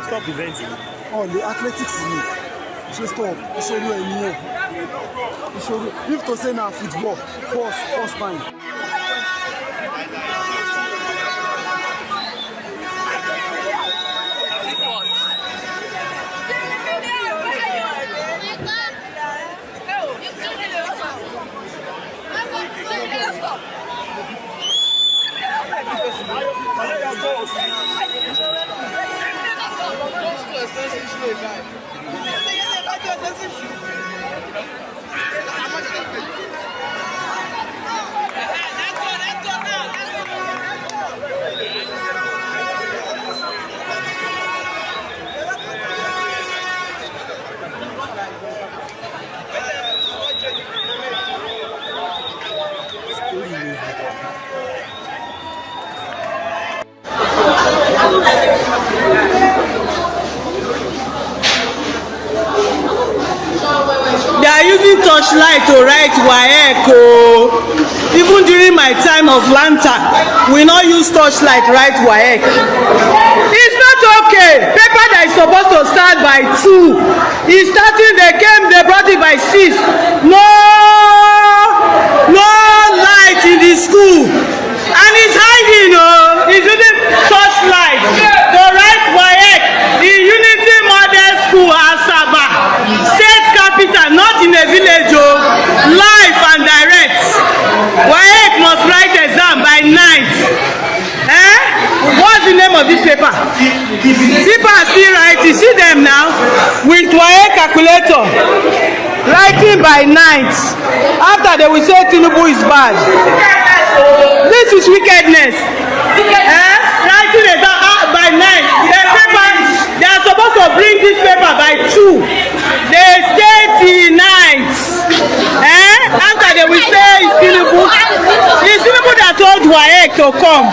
to stop preventing. Oh, the athletics in it. She stop. She do any. If to say now football, first time. They are using torchlight to write WAEC. Even during my time of lantern, we not use torchlight write WAEC. It's not okay. Paper that is supposed to start by 2 is starting. They brought it by 6. No light in the school, and it's hiding. It's using torchlight to write WAEC in Unity Model School, Asaba, state capital, not in a village. Live and direct. WAEC must write exam by 9th. What's the name of this paper? People are still writing. See them now with WAEC calculator, writing by 9th. After they will say Tinubu is bad. This is wickedness. Writing exam by 9th. The paper, they are supposed to bring this paper by 2. They stay till 9th. After they will say it's Tinubu. It's Tinubu that told WAEC to come.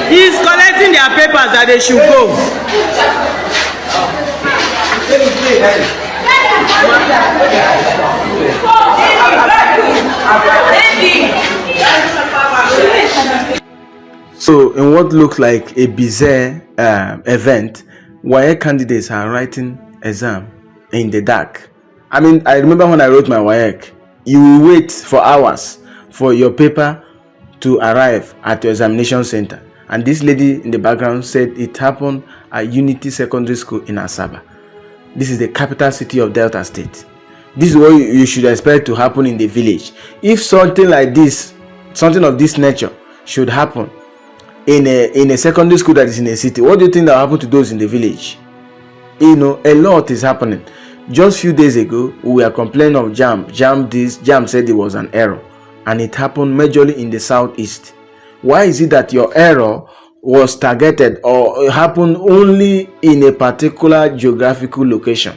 He's collecting their papers that they should go. So, in what looks like a bizarre event, WAEC candidates are writing exam in the dark. I mean, I remember when I wrote my WAEC, you will wait for hours for your paper to arrive at your examination center. And this lady in the background said it happened at Unity Secondary School in Asaba. This is the capital city of Delta State. This is what you should expect to happen in the village. If something like this, something of this nature should happen in a secondary school that is in a city, what do you think that will happen to those in the village? You know, a lot is happening. Just few days ago, we were complaining of jam. Jam said it was an error, and it happened majorly in the southeast. Why is it that your error was targeted or happened only in a particular geographical location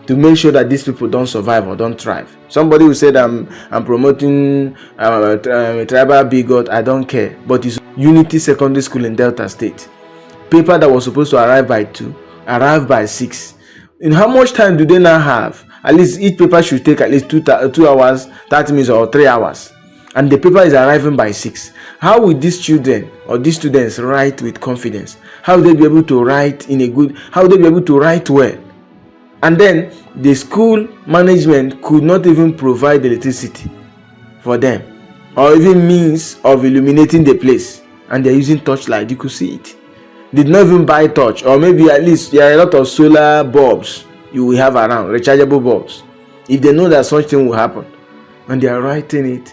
to make sure that these people don't survive or don't thrive? Somebody who said I'm promoting tribal bigot, I don't care, but it's Unity Secondary School in Delta State. Paper that was supposed to arrive by 2 arrived by 6. In how much time do they now have? At least each paper should take at least 2 hours, 30 minutes or 3 hours. And the paper is arriving by 6. How will these children or these students write with confidence? How will they be able to write how will they be able to write well? And then the school management could not even provide electricity for them, or even means of illuminating the place. And they're using torchlight, you could see it. Did not even buy torch, or maybe at least there are a lot of solar bulbs you will have around, rechargeable bulbs, if they know that such thing will happen. And they are writing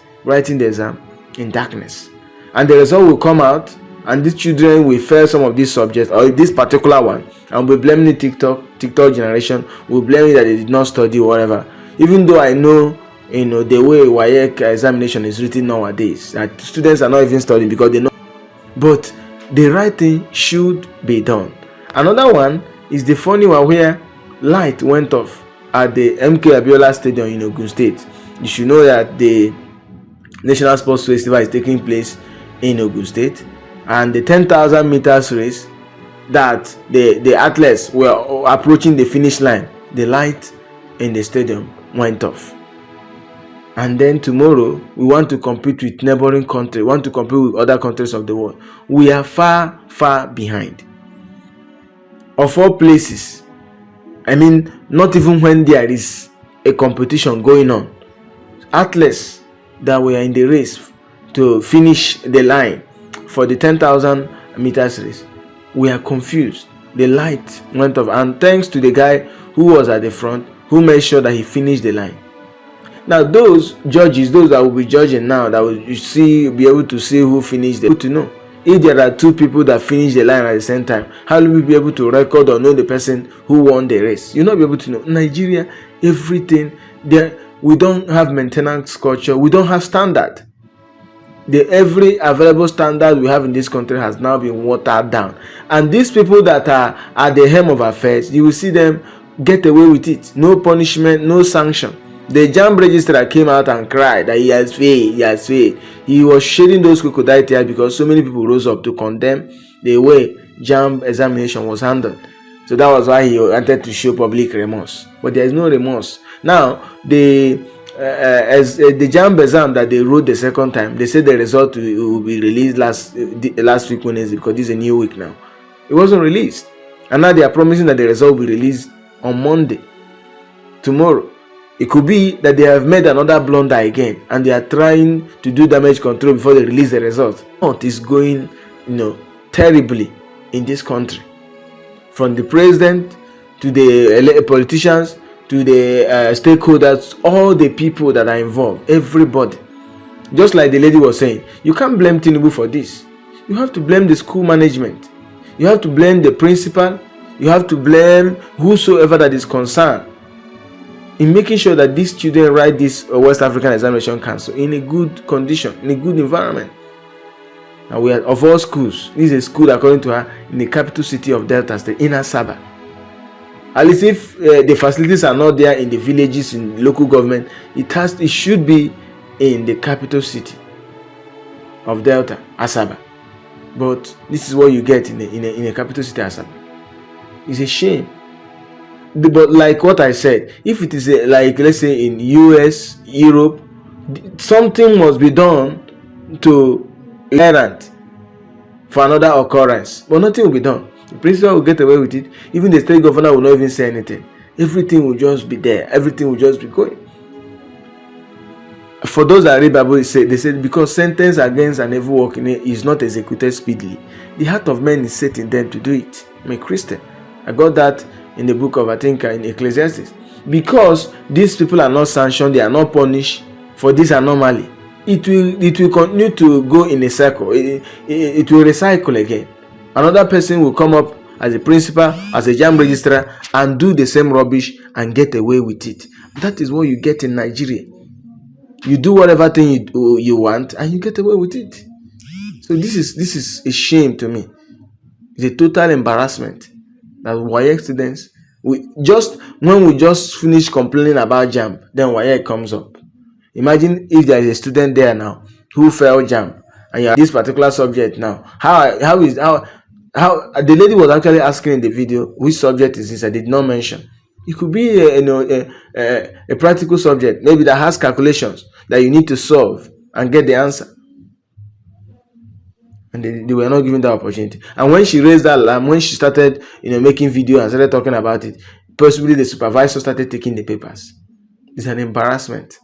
the exam in darkness, and the result will come out, and these children will fail some of these subjects, or this particular one, and we'll blame the TikTok generation, will blame it that they did not study or whatever. Even though I know, the way WAEC examination is written nowadays, that students are not even studying because they know, but the right thing should be done. Another one is the funny one where light went off at the MK Abiola Stadium in Ogun State. You should know that the National Sports Festival is taking place in Ogun State, and the 10,000 meters race that the athletes were approaching the finish line, the light in the stadium went off. and then tomorrow we want to compete with neighboring countries, want to compete with other countries of the world. We are far, far behind. Of all places, I mean, not even when there is a competition going on, athletes that were in the race to finish the line for the 10,000 meters race, we are confused. The light went off, and thanks to the guy who was at the front, who made sure that he finished the line. Now those judges, those that will be judging now, that will be able to see who finished the, to know if there are two people that finish the line at the same time, how will we be able to record or know the person who won the race? You'll not be able to know. Nigeria, everything there, we don't have maintenance culture, we don't have standard. Every available standard we have in this country has now been watered down, and these people that are at the helm of affairs, you will see them get away with it. No punishment, no sanction. The JAMB registrar came out and cried that he has failed, he has failed. He was shedding those crocodile tears because so many people rose up to condemn the way JAMB examination was handled. So that was why he wanted to show public remorse. But there is no remorse. Now, the JAMB exam that they wrote the second time, they said the result will be released last week Wednesday, because this is a new week now. It wasn't released. And now they are promising that the result will be released on Monday, tomorrow. It could be that they have made another blunder again, and they are trying to do damage control before they release the result. What is going, terribly in this country, from the president to the politicians to the stakeholders, all the people that are involved, everybody. Just like the lady was saying, you can't blame Tinubu for this. You have to blame the school management. You have to blame the principal. You have to blame whosoever that is concerned in making sure that these children write this West African Examination Council in a good condition, in a good environment. And we are, of all schools, this is a school, according to her, in the capital city of Delta State, in Asaba. At least if the facilities are not there in the villages, in local government, it should be in the capital city of Delta, Asaba. But this is what you get in a capital city, Asaba. It's a shame. But like what I said, if it is like, let's say in US, Europe, something must be done to errant for another occurrence, but nothing will be done. The principal will get away with it. Even the state governor will not even say anything. Everything will just be there. Everything will just be going. For those that read Bible, they said because sentence against an evil work is not executed speedily, the heart of men is set in them to do it. I'm a Christian. I got that in the book of, I think, in Ecclesiastes. Because these people are not sanctioned, they are not punished for this anomaly, it will continue to go in a circle. It will recycle again. Another person will come up as a principal, as a JAMB registrar, and do the same rubbish and get away with it. That is what you get in Nigeria. You do whatever thing you want and you get away with it. So this is a shame to me. It's a total embarrassment that WAEC students, when we just finish complaining about JAMB, then WAEC comes up. Imagine if there is a student there now who failed JAMB and you have this particular subject now. How the lady was actually asking in the video, which subject is this? I did not mention. It could be a practical subject, maybe that has calculations that you need to solve and get the answer. And they were not given that opportunity. And when she raised that alarm, when she started making video and started talking about it, possibly the supervisor started taking the papers. It's an embarrassment.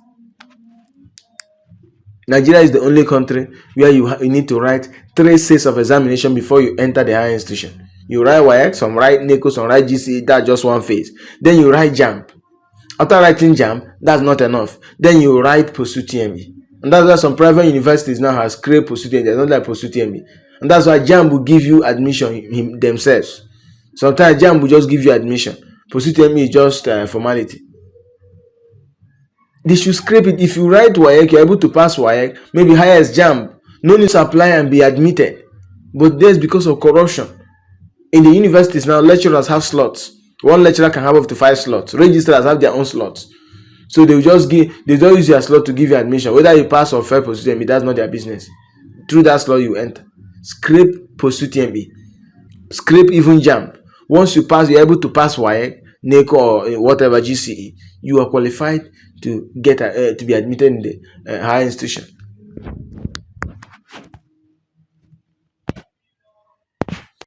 Nigeria is the only country where you need to write 3 sets of examination before you enter the higher institution. You write WAEC, some write NECO, some write GCE, that's just one phase. Then you write JAMB. After writing JAMB, that's not enough. Then you write post-UTME. And that's why some private universities now has created post-UTME. They're not like post-UTME. And that's why JAMB will give you admission themselves. Sometimes JAMB will just give you admission. Post-UTME is just formality. They should scrape it. If you write WAEC, you're able to pass WAEC, maybe highest JAMB. No need to apply and be admitted. But that's because of corruption. In the universities now, lecturers have slots. One lecturer can have up to 5 slots. Registrars have their own slots. So they don't use your slot to give you admission. Whether you pass or fail post-UTME, that's not their business. Through that slot you enter. Scrape post-UTME. Scrape even JAMB. Once you pass, you're able to pass WAEC, NACO or whatever GCE, you are qualified to get to be admitted in the higher institution.